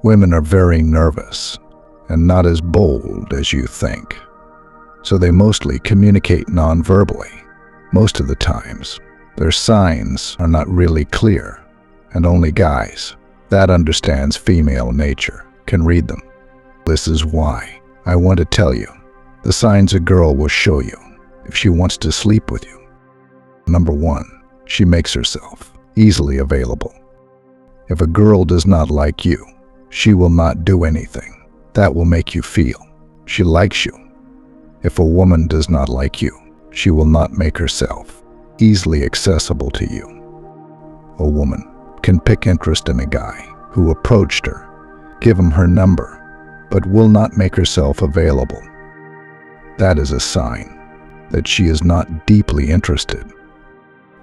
Women are very nervous and not as bold as you think, so they mostly communicate non-verbally. Most of the times, their signs are not really clear, and only guys that understands female nature can read them. This is why I want to tell you the signs a girl will show you if she wants to sleep with you. Number 1, she makes herself easily available. If a girl does not like you, she will not do anything that will make you feel she likes you. If a woman does not like you, she will not make herself easily accessible to you. A woman can pick interest in a guy who approached her, give him her number, but will not make herself available. That is a sign that she is not deeply interested.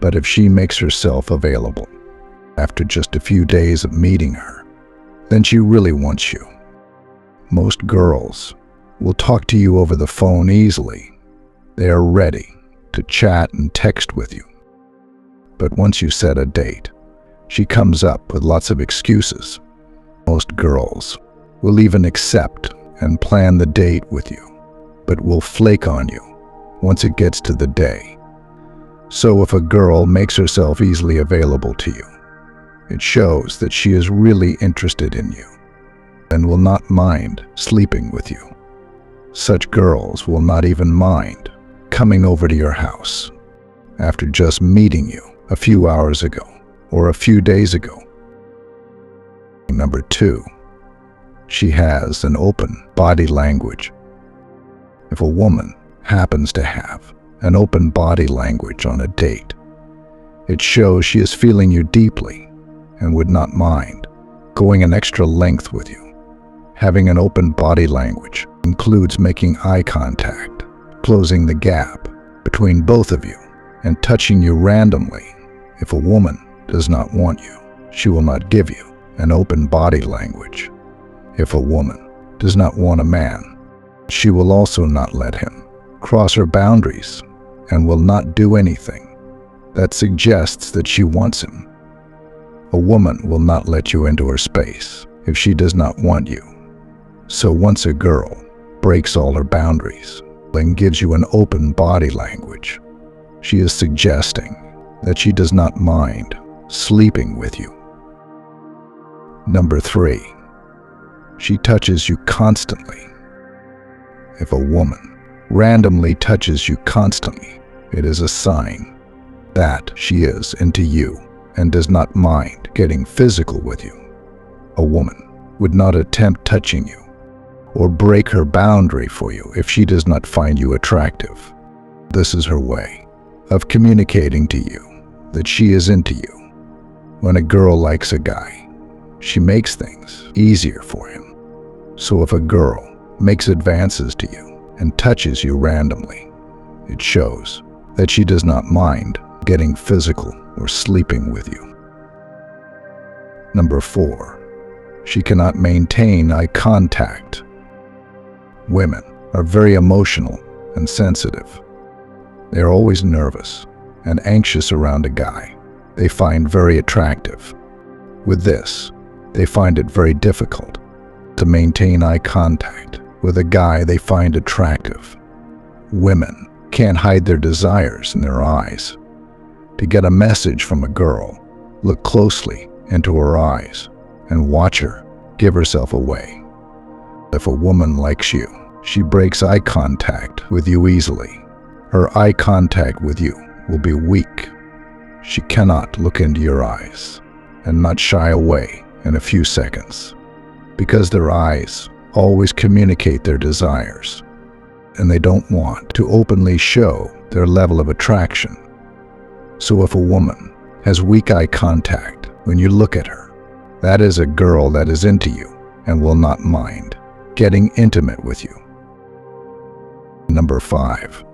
But if she makes herself available after just a few days of meeting her, then she really wants you. Most girls will talk to you over the phone easily. They are ready to chat and text with you. But once you set a date, she comes up with lots of excuses. Most girls will even accept and plan the date with you, but will flake on you once it gets to the day. So if a girl makes herself easily available to you, it shows that she is really interested in you and will not mind sleeping with you. Such girls will not even mind coming over to your house after just meeting you a few hours ago or a few days ago. Number 2, she has an open body language. If a woman happens to have an open body language on a date, it shows she is feeling you deeply and would not mind going an extra length with you. Having an open body language includes making eye contact, closing the gap between both of you, and touching you randomly. If a woman does not want you, she will not give you an open body language. If a woman does not want a man, she will also not let him cross her boundaries and will not do anything that suggests that she wants him. A woman will not let you into her space if she does not want you. So once a girl breaks all her boundaries and gives you an open body language, she is suggesting that she does not mind sleeping with you. Number 3, she touches you constantly. If a woman randomly touches you constantly, it is a sign that she is into you and does not mind getting physical with you. A woman would not attempt touching you or break her boundary for you if she does not find you attractive. This is her way of communicating to you that she is into you. When a girl likes a guy, she makes things easier for him. So if a girl makes advances to you and touches you randomly, it shows that she does not mind getting physical or sleeping with you. Number 4, she cannot maintain eye contact. Women are very emotional and sensitive. They are always nervous and anxious around a guy they find very attractive. With this, they find it very difficult to maintain eye contact with a guy they find attractive. Women can't hide their desires in their eyes. To get a message from a girl, look closely into her eyes and watch her give herself away. If a woman likes you, she breaks eye contact with you easily. Her eye contact with you will be weak. She cannot look into your eyes and not shy away in a few seconds, because their eyes always communicate their desires, and they don't want to openly show their level of attraction. So if a woman has weak eye contact when you look at her, that is a girl that is into you and will not mind getting intimate with you. Number 5,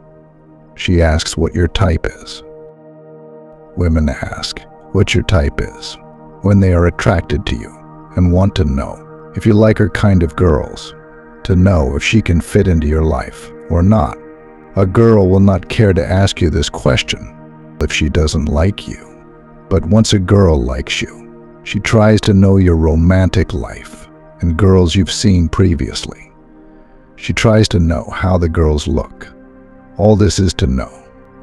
she asks what your type is. Women ask what your type is when they are attracted to you and want to know if you like her kind of girls, to know if she can fit into your life or not. A girl will not care to ask you this question if she doesn't like you. But once a girl likes you, she tries to know your romantic life and girls you've seen previously. She tries to know how the girls look. All this is to know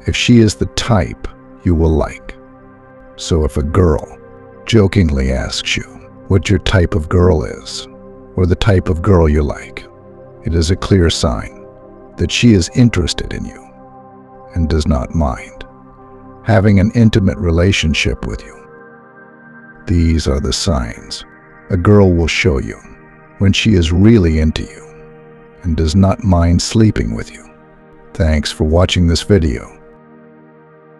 if she is the type you will like. So if a girl jokingly asks you what your type of girl is, or the type of girl you like, it is a clear sign that she is interested in you and does not mind having an intimate relationship with you. These are the signs a girl will show you when she is really into you and does not mind sleeping with you. Thanks for watching this video.